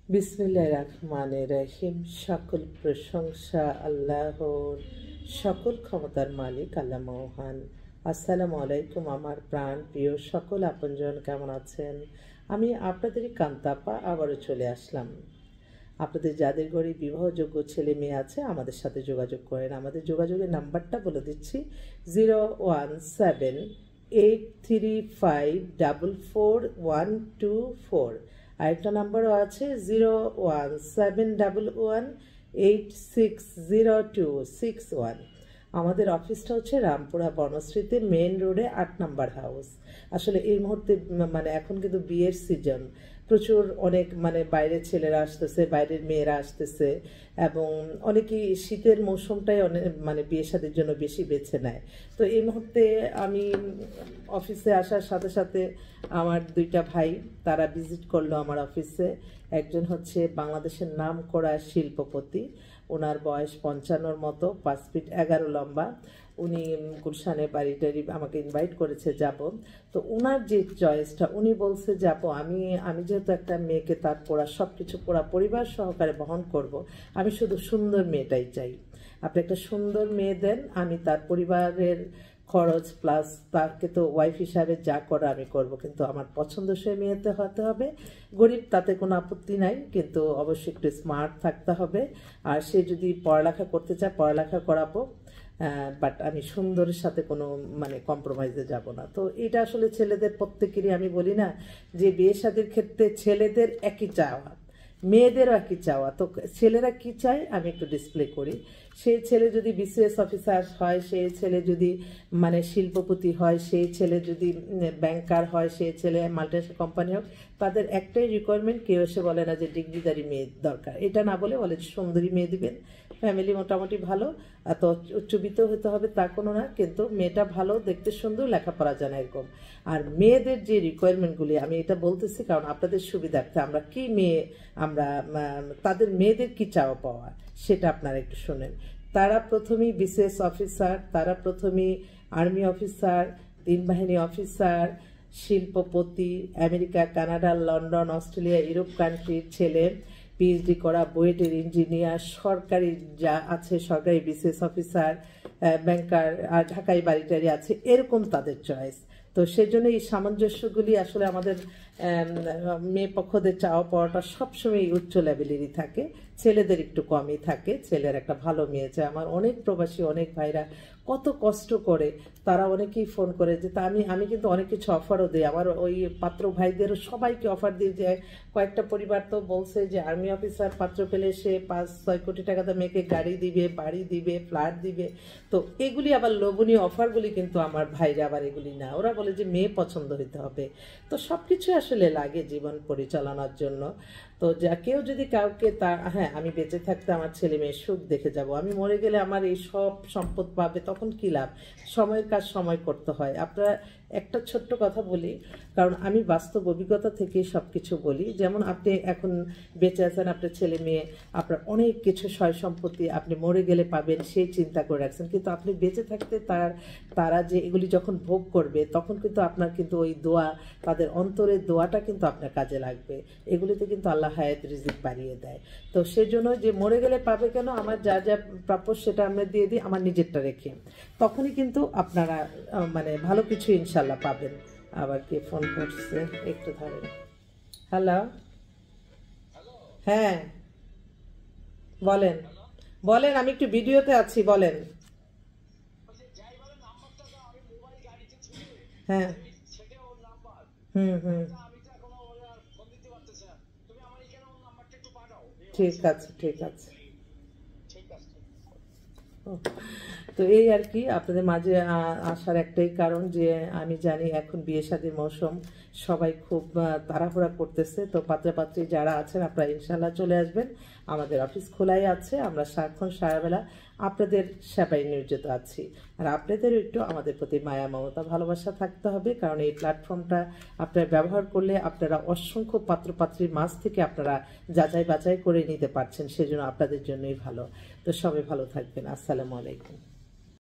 বিসমিল্লাহির রহমানির রহিম। সকল প্রশংসা আল্লাহর, সকল ক্ষমতার মালিক আল্লাহ মহান। আসসালামু আলাইকুম আমার প্রাণ প্রিয় সকল আপনজন, কেমন আছেন? আমি আপনাদেরই কান্তাপা আবারও চলে আসলাম। আপনাদের যাদের ঘরে বিবাহযোগ্য ছেলে মেয়ে আছে আমাদের সাথে যোগাযোগ করেন। আমাদের যোগাযোগের নাম্বারটা বলে দিচ্ছি, 01783544124। আরেকটা নাম্বারও আছে 01711860261। আমাদের অফিসটা হচ্ছে রামপুরা বনশ্রীতে, মেন রোডে 8 নম্বর হাউস। আসলে এই মুহূর্তে এখন কিন্তু বিয়ের সিজন, প্রচুর অনেক বাইরের ছেলেরা আসতেছে, বাইরের মেয়েরা আসতেছে, এবং অনেকেই শীতের মৌসুমটাই অনেক বিয়ে শাদীর জন্য বেশি বেছে নেয়। তো এই মুহূর্তে আমি অফিসে আসার সাথে সাথে আমার দুইটা ভাই তারা ভিজিট করলো আমার অফিসে। একজন হচ্ছে বাংলাদেশের নাম করা শিল্পপতি, ওনার বয়স 55 মতো, 5 ফিট 11 লম্বা। উনি গুলশানে বাড়িটারি আমাকে ইনভাইট করেছে যাব। তো ওনার যে চয়েসটা, উনি বলছে যাব আমি যেহেতু একটা মেয়েকে তার পড়া সব কিছু পড়া পরিবার সহকারে বহন করব, আমি শুধু সুন্দর মেয়েটাই চাই। আপনি একটা সুন্দর মেয়ে দেন, আমি তার পরিবারের খরচ প্লাস তাকে তো ওয়াইফ হিসাবে যা করা আমি করব, কিন্তু আমার পছন্দসই মেয়েতে হতে হবে। গরিব তাতে কোনো আপত্তি নাই, কিন্তু অবশ্যই একটু স্মার্ট থাকতে হবে। আর সে যদি পড়ালেখা করতে চায় পড়ালেখা করাবো, বাট আমি সুন্দরের সাথে কোনো কম্প্রোমাইজে যাব না। তো এটা আসলে ছেলেদের প্রত্যেকেরই, আমি বলি না যে বিয়ে শাদীর ক্ষেত্রে ছেলেদের একই চাওয়া, মেয়েদেরও একই চাওয়া। তো ছেলেরা কি চায় আমি একটু ডিসপ্লে করি। সেই ছেলে যদি বিসিএস অফিসার হয়, সেই ছেলে যদি শিল্পপতি হয়, সেই ছেলে যদি ব্যাংকার হয়, সেই ছেলে মাল্টিনেশনাল কোম্পানি হোক, তাদের একটাই রিকোয়ারমেন্ট, কেউ এসে বলে না যে ডিগ্রিধারী মেয়ে দরকার, এটা না বলে বলে সুন্দরী মেয়ে দিবেন, ফ্যামিলি মোটামুটি ভালো, এত উচ্চবিত্ত হতে হবে তা কোনো না, কিন্তু মেয়েটা ভালো, দেখতে সুন্দর, লেখাপড়া জানা, এরকম। আর মেয়েদের যে রিকোয়ারমেন্টগুলি আমি এটা বলতেছি কারণ আপনাদের সুবিধার্থে, আমরা কি মেয়ে, আমরা তাদের মেয়েদের কি চাওয়া পাওয়া সেটা আপনারা একটু শোনেন। তারা প্রথমেই বিসিএস অফিসার, তারা প্রথমেই আর্মি অফিসার, 3 বাহিনী অফিসার, শিল্পপতি, America, Canada, London, Australia, Europe কান্ট্রির ছেলে, পিএইচডি করা, বুয়েটের ইঞ্জিনিয়ার, সরকারি যা আছে সরকারি বিসিএস অফিসার, ব্যাংকার, আর ঢাকায় বাড়িটারি আছে, এরকম তাদের চয়েস। তো সেজন্য এই সামঞ্জস্যগুলি আসলে আমাদের মেয়ে পক্ষদের চাওয়া পাওয়াটা সবসময় উচ্চ লেভেলেরই থাকে, ছেলেদের একটু কমই থাকে। ছেলের একটা ভালো মেয়ে চায়। আমার অনেক প্রবাসী অনেক ভাইরা কত কষ্ট করে, তারা অনেকেই ফোন করে যে আমি কিন্তু অনেক কিছু অফারও দিই, আমার ওই পাত্র ভাইদেরও সবাইকে অফার দিয়ে যায়। কয়েকটা পরিবার তো বলছে যে আর্মি অফিসার পাত্র পেলে সে 5-6 কোটি টাকাতে মেয়েকে গাড়ি দিবে, বাড়ি দিবে, ফ্ল্যাট দিবে। তো এগুলি আবার লোভনীয় অফারগুলি, কিন্তু আমার ভাইরা আবার এগুলি না, ওরা বলে যে মেয়ে পছন্দ হইতে হবে। তো সব কিছু আসলে লাগে জীবন পরিচালনার জন্য। তো যা কেউ যদি কাউকে হ্যাঁ আমি বেঁচে থাকতে আমার ছেলে মেয়ের সুখ দেখে যাব, আমি মরে গেলে আমার এই সব সম্পদ পাবে, তখন কি লাভ? সময়ের কাজ সময় করতে হয়। আপনারা একটা ছোট্ট কথা বলি, কারণ আমি বাস্তব অভিজ্ঞতা থেকে সব কিছু বলি। যেমন আপনি এখন বেঁচে আছেন, আপনার ছেলে মেয়ে, আপনার অনেক কিছু সয় সম্পত্তি আপনি মরে গেলে পাবেন সেই চিন্তা করে রাখছেন, কিন্তু আপনি বেঁচে থাকতে তারা যে এগুলি যখন ভোগ করবে, তখন কিন্তু আপনার কিন্তু ওই দোয়া, তাদের অন্তরের দোয়াটা কিন্তু আপনার কাজে লাগবে। এগুলিতে কিন্তু আল্লাহ হায়াত রিজিক বাড়িয়ে দেয়। তো সেজন্য যে মরে গেলে পাবে কেন, আমার যা যা প্রাপ্য সেটা আমরা দিয়ে দিই, আমার নিজেরটা রেখে, তখনই কিন্তু আপনারা ভালো কিছু ইনশাল্লাহ পাবেন। আবার কে ফোন করছে, একটু ধরেন। হ্যালো, হ্যাঁ বলেন, বলেন, আমি একটু ভিডিওতে আছি, বলেন। হ্যাঁ, হুম হুম, ঠিক আছে ঠিক আছে। তো এই আর কি, আপনাদের মাঝে আসার একটাই কারণ যে আমি জানি এখন বিয়ে শাদীর মৌসুম, সবাই খুব তাড়াহুড়া করতেছে। তো পাত্রপাত্রী যারা আছেন আপনারা ইনশাল্লাহ চলে আসবেন, আমাদের অফিস খোলাই আছে, আমরা সারাক্ষণ সারাবেলা আপনাদের সেবায় নিয়োজিত আছি। আর আপনাদেরও একটু আমাদের প্রতি মায়া মমতা ভালোবাসা থাকতে হবে, কারণ এই প্ল্যাটফর্মটা আপনারা ব্যবহার করলে আপনারা অসংখ্য পাত্রপাত্রীর মাঝ থেকে আপনারা যাচাই বাছাই করে নিতে পারছেন, সেজন্য আপনাদের জন্যই ভালো। তো সবাই ভালো থাকবেন। আসসালামু আলাইকুম।